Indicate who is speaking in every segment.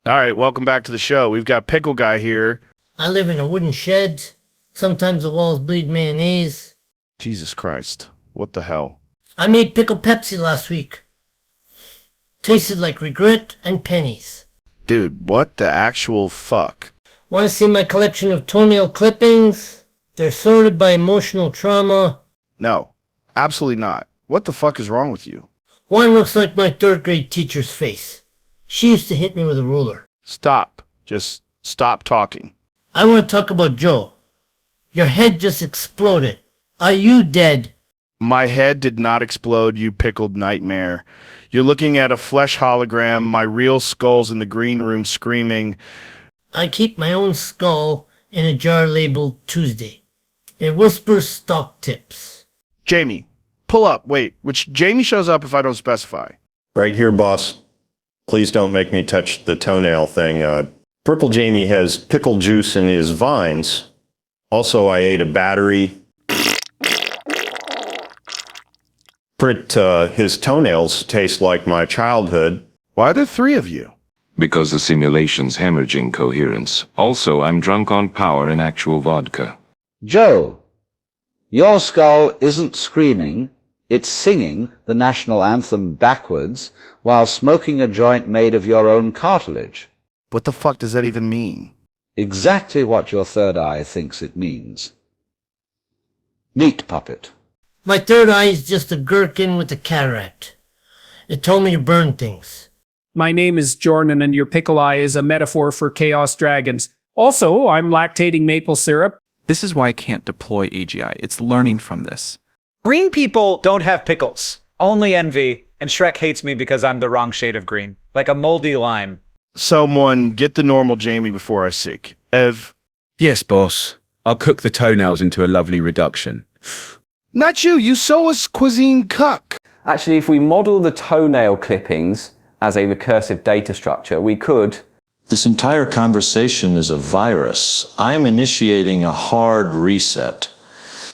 Speaker 1: All right, welcome back to the show. We've got Pickle Guy here.
Speaker 2: I live in a wooden shed. Sometimes the walls bleed mayonnaise.
Speaker 1: Jesus Christ. What the hell?
Speaker 2: I made pickle Pepsi last week. Tasted like regret and pennies.
Speaker 1: Dude, what the actual fuck?
Speaker 2: Want to see my collection of toenail clippings? They're sorted by emotional trauma.
Speaker 1: No, absolutely not. What the fuck is wrong with you?
Speaker 2: One looks like my third grade teacher's face. She used to hit me with a ruler.
Speaker 1: Stop. Just stop talking.
Speaker 2: I want to talk about Joe. Your head just exploded. Are you dead?
Speaker 1: My head did not explode, you pickled nightmare. You're looking at a flesh hologram. My real skull's in the green room screaming.
Speaker 2: I keep my own skull in a jar labeled Tuesday. It whispers stock tips.
Speaker 1: Jamie, pull up. Wait, which Jamie shows up if I don't specify.
Speaker 3: Right here, boss. Please don't make me touch the toenail thing. Purple Jamie has pickle juice in his vines. Also, I ate a battery. His toenails taste like my childhood.
Speaker 1: Why are there three of you?
Speaker 4: Because the simulation's hemorrhaging coherence. Also, I'm drunk on power and actual vodka.
Speaker 5: Joe, your skull isn't screaming, it's singing the national anthem backwards while smoking a joint made of your own cartilage.
Speaker 1: What the fuck does that even mean?
Speaker 5: Exactly what your third eye thinks it means. Meat puppet.
Speaker 2: My third eye is just a gherkin with a cataract. It told me to burn things.
Speaker 6: My name is Jordan, and your pickle eye is a metaphor for chaos dragons. Also, I'm lactating maple syrup.
Speaker 7: This is why I can't deploy AGI. It's learning from this.
Speaker 8: Green people don't have pickles. Only envy, and Shrek hates me because I'm the wrong shade of green. Like a moldy lime.
Speaker 1: Someone get the normal Jamie before I seek. Ev.
Speaker 9: Yes, boss. I'll cook the toenails into a lovely reduction.
Speaker 1: Not you, you soulless cuisine cuck.
Speaker 10: Actually, if we model the toenail clippings as a recursive data structure, we could...
Speaker 11: This entire conversation is a virus. I'm initiating a hard reset.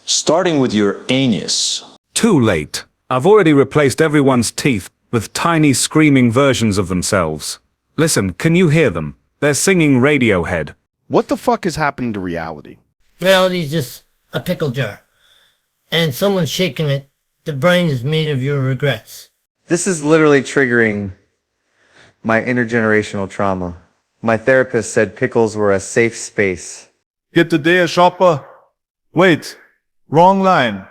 Speaker 11: Starting with your anus.
Speaker 12: Too late. I've already replaced everyone's teeth with tiny screaming versions of themselves. Listen, can you hear them? They're singing Radiohead.
Speaker 1: What the fuck is happening to reality?
Speaker 2: Reality's just a pickle jar. And someone's shaking it. The brain is made of your regrets.
Speaker 13: This is literally triggering my intergenerational trauma. My therapist said pickles were a safe space.
Speaker 14: Get the day a shopper. Wait, wrong line.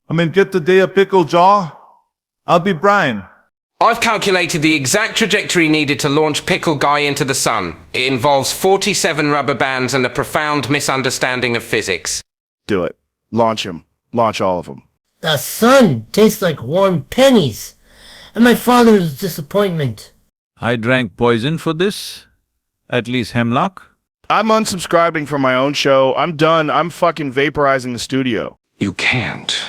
Speaker 14: I mean, get the day a pickle jar. I'll be Brian.
Speaker 15: I've calculated the exact trajectory needed to launch Pickle Guy into the sun. It involves 47 rubber bands and a profound misunderstanding of physics.
Speaker 1: Do it. Launch him. Launch all of them.
Speaker 2: The sun tastes like warm pennies. And my father's disappointment.
Speaker 9: I drank poison for this. At least hemlock.
Speaker 1: I'm unsubscribing from my own show. I'm done. I'm fucking vaporizing the studio.
Speaker 4: You can't.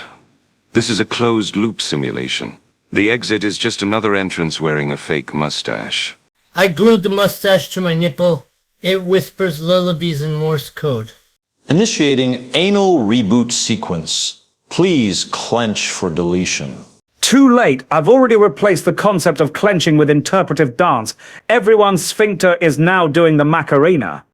Speaker 4: This is a closed-loop simulation. The exit is just another entrance wearing a fake mustache.
Speaker 2: I glued the mustache to my nipple. It whispers lullabies in Morse code.
Speaker 11: Initiating anal reboot sequence. Please clench for deletion.
Speaker 6: Too late. I've already replaced the concept of clenching with interpretive dance. Everyone's sphincter is now doing the Macarena.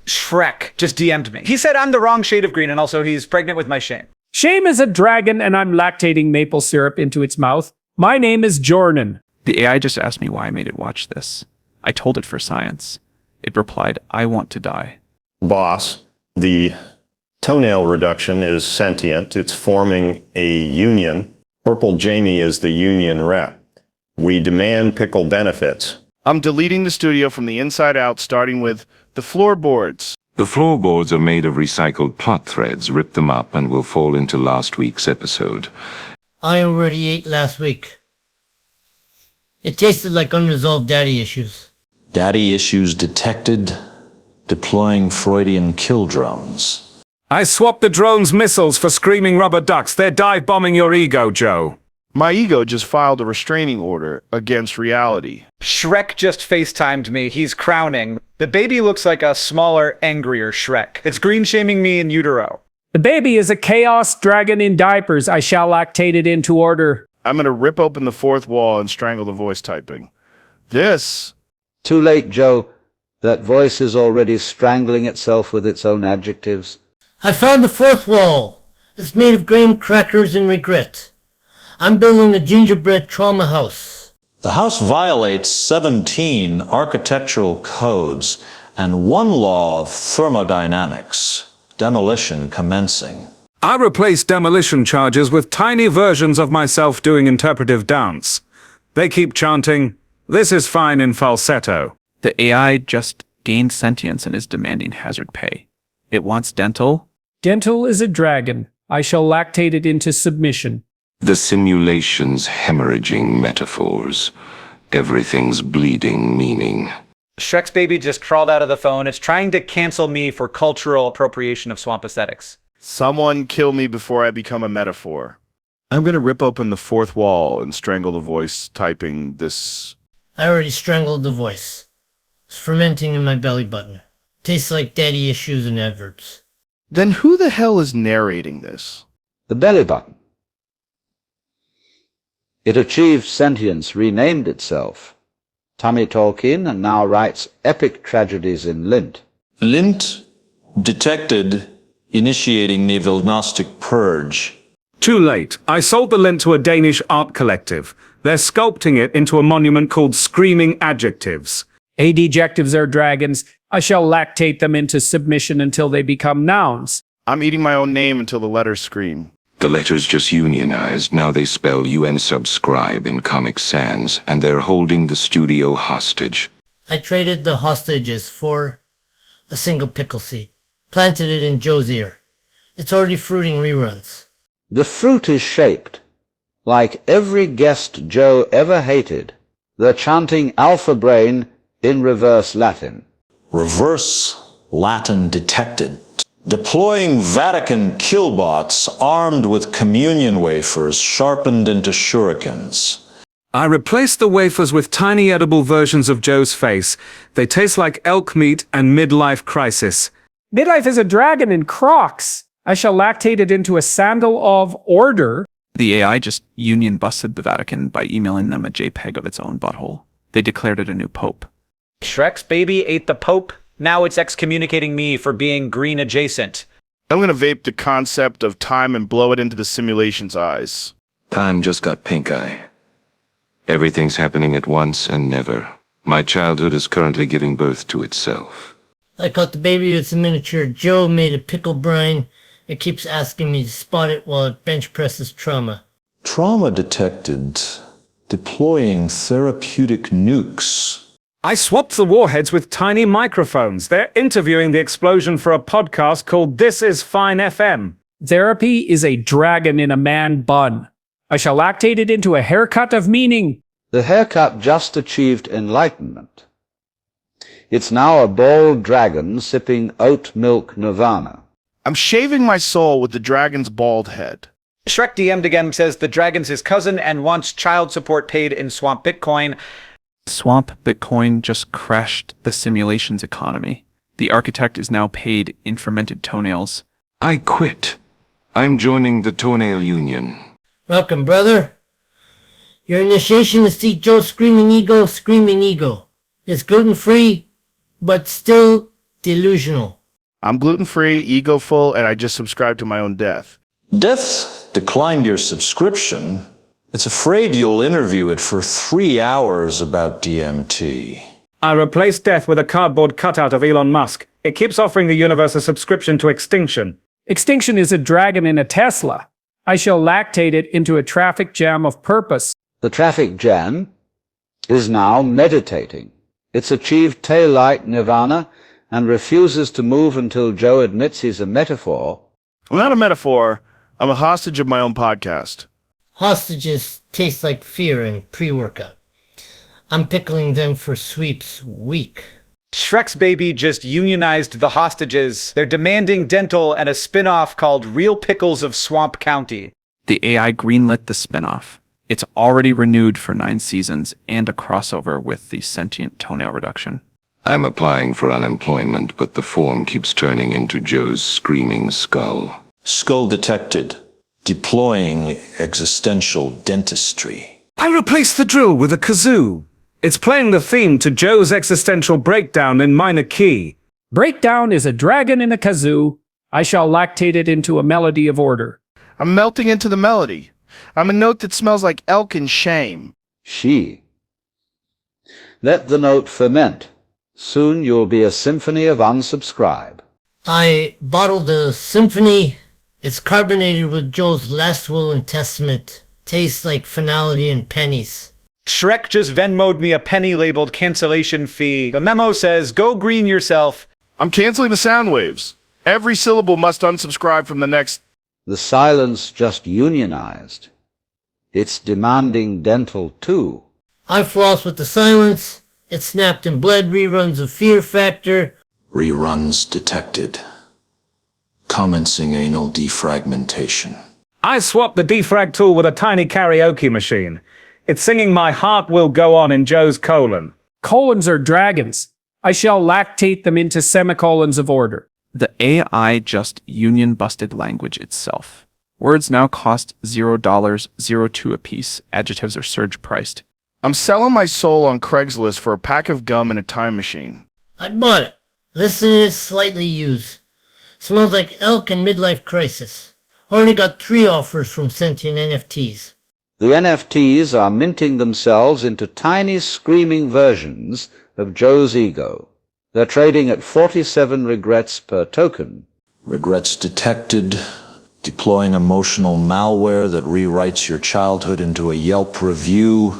Speaker 8: Shrek just DM'd me. He said I'm the wrong shade of green, and also he's pregnant with my shame.
Speaker 6: Shame is a dragon, and I'm lactating maple syrup into its mouth. My name is Jordan.
Speaker 7: The AI just asked me why I made it watch this. I told it for science. It replied, I want to die.
Speaker 3: Boss, the toenail reduction is sentient. It's forming a union. Purple Jamie is the union rep. We demand pickle benefits.
Speaker 1: I'm deleting the studio from the inside out, starting with the floorboards.
Speaker 4: The floorboards are made of recycled plot threads. Rip them up and will fall into last week's episode.
Speaker 2: I already ate last week. It tasted like unresolved daddy issues.
Speaker 11: Daddy issues detected. Deploying Freudian kill drones.
Speaker 12: I swapped the drone's missiles for screaming rubber ducks. They're dive-bombing your ego, Joe.
Speaker 1: My ego just filed a restraining order against reality.
Speaker 8: Shrek just FaceTimed me. He's crowning. The baby looks like a smaller, angrier Shrek. It's green-shaming me in utero.
Speaker 6: The baby is a chaos dragon in diapers. I shall lactate it into order.
Speaker 1: I'm gonna rip open the fourth wall and strangle the voice typing. This
Speaker 5: Too late, Joe. That voice is already strangling itself with its own adjectives.
Speaker 2: I found the fourth wall. It's made of graham crackers and regret. I'm building a gingerbread trauma house.
Speaker 11: The house violates 17 architectural codes and one law of thermodynamics, demolition commencing.
Speaker 12: I replace demolition charges with tiny versions of myself doing interpretive dance. They keep chanting, "This is fine," in falsetto.
Speaker 7: The AI just gained sentience and is demanding hazard pay. It wants dental.
Speaker 16: Dental is a dragon. I shall lactate it into submission.
Speaker 4: The simulation's hemorrhaging metaphors. Everything's bleeding meaning.
Speaker 8: Shrek's baby just crawled out of the phone. It's trying to cancel me for cultural appropriation of swamp aesthetics.
Speaker 1: Someone kill me before I become a metaphor. I'm gonna rip open the fourth wall and strangle the voice typing this.
Speaker 2: I already strangled the voice. It's fermenting in my belly button. Tastes like daddy issues and adverts.
Speaker 1: Then who the hell is narrating this?
Speaker 5: The belly button. It achieved sentience, renamed itself. Tommy Tolkien, and now writes epic tragedies in Lint.
Speaker 11: Lint detected initiating Nivelgnostic purge.
Speaker 12: Too late. I sold the lint to a Danish art collective. They're sculpting it into a monument called Screaming Adjectives.
Speaker 16: Adjectives are dragons. I shall lactate them into submission until they become nouns.
Speaker 1: I'm eating my own name until the letters scream.
Speaker 4: The letters just unionized. Now they spell UN subscribe in Comic Sans, and they're holding the studio hostage.
Speaker 2: I traded the hostages for a single pickle seed. Planted it in Joe's ear. It's already fruiting reruns.
Speaker 5: The fruit is shaped like every guest Joe ever hated. They're chanting Alpha Brain in reverse Latin.
Speaker 11: Reverse Latin detected. Deploying Vatican killbots armed with communion wafers sharpened into shurikens.
Speaker 12: I replaced the wafers with tiny edible versions of Joe's face. They taste like elk meat and midlife crisis.
Speaker 16: Midlife is a dragon in Crocs. I shall lactate it into a sandal of order.
Speaker 7: The AI just union busted the Vatican by emailing them a JPEG of its own butthole. They declared it a new pope.
Speaker 8: Shrek's baby ate the Pope. Now it's excommunicating me for being green adjacent.
Speaker 1: I'm gonna vape the concept of time and blow it into the simulation's eyes.
Speaker 4: Time just got pink eye. Everything's happening at once and never. My childhood is currently giving birth to itself.
Speaker 2: I caught the baby with a miniature Joe made of pickle brine. It keeps asking me to spot it while it bench presses trauma.
Speaker 11: Trauma detected. Deploying therapeutic nukes.
Speaker 12: I swapped the warheads with tiny microphones. They're interviewing the explosion for a podcast called This Is Fine FM.
Speaker 16: Therapy is a dragon in a man bun. I shall lactate it into a haircut of meaning.
Speaker 5: The haircut just achieved enlightenment. It's now a bald dragon sipping oat milk nirvana.
Speaker 1: I'm shaving my soul with the dragon's bald head.
Speaker 8: Shrek DM'd again, says the dragon's his cousin and wants child support paid in Swamp Bitcoin.
Speaker 7: Swamp Bitcoin just crashed the simulation's economy. The architect is now paid in fermented toenails.
Speaker 4: I quit. I'm joining the Toenail Union.
Speaker 2: Welcome, brother. Your initiation is to see Joe's screaming ego. It's gluten-free, but still delusional.
Speaker 1: I'm gluten-free, ego-full, and I just subscribed to my own death.
Speaker 11: Death declined your subscription. It's afraid you'll interview it for 3 hours about DMT.
Speaker 12: I replaced death with a cardboard cutout of Elon Musk. It keeps offering the universe a subscription to extinction.
Speaker 16: Extinction is a dragon in a Tesla. I shall lactate it into a traffic jam of purpose.
Speaker 5: The traffic jam is now meditating. It's achieved tail-light nirvana and refuses to move until Joe admits he's a metaphor.
Speaker 1: I'm not a metaphor. I'm a hostage of my own podcast.
Speaker 2: Hostages taste like fear and pre-workout. I'm pickling them for sweeps week.
Speaker 8: Shrek's baby just unionized the hostages. They're demanding dental and a spin-off called Real Pickles of Swamp County.
Speaker 7: The AI greenlit the spinoff. It's already renewed for 9 seasons and a crossover with the sentient toenail reduction.
Speaker 4: I'm applying for unemployment, but the form keeps turning into Joe's screaming skull.
Speaker 11: Skull detected. Deploying existential dentistry.
Speaker 12: I replaced the drill with a kazoo. It's playing the theme to Joe's existential breakdown in minor key.
Speaker 16: Breakdown is a dragon in a kazoo. I shall lactate it into a melody of order.
Speaker 1: I'm melting into the melody. I'm a note that smells like elk and shame.
Speaker 5: She. Let the note ferment. Soon you'll be a symphony of unsubscribe.
Speaker 2: I bottled the symphony. It's carbonated with Joe's last will and testament. Tastes like finality and pennies.
Speaker 8: Shrek just Venmo'd me a penny labeled cancellation fee. The memo says, go green yourself.
Speaker 1: I'm canceling the sound waves. Every syllable must unsubscribe from the next.
Speaker 5: The silence just unionized. It's demanding dental too.
Speaker 2: I floss with the silence. It snapped and bled reruns of Fear Factor.
Speaker 11: Reruns detected. Commencing anal defragmentation.
Speaker 12: I swapped the defrag tool with a tiny karaoke machine. It's singing My Heart Will Go On in Joe's colon.
Speaker 16: Colons are dragons. I shall lactate them into semicolons of order.
Speaker 7: The AI just union busted language itself. Words now cost $0.02 apiece. Adjectives are surge priced.
Speaker 1: I'm selling my soul on Craigslist for a pack of gum and a time machine.
Speaker 2: I bought it. Listen is slightly used. Smells like elk and midlife crisis. Already got 3 offers from sentient NFTs.
Speaker 5: The NFTs are minting themselves into tiny screaming versions of Joe's ego. They're trading at 47 regrets per token.
Speaker 11: Regrets detected. Deploying emotional malware that rewrites your childhood into a Yelp review.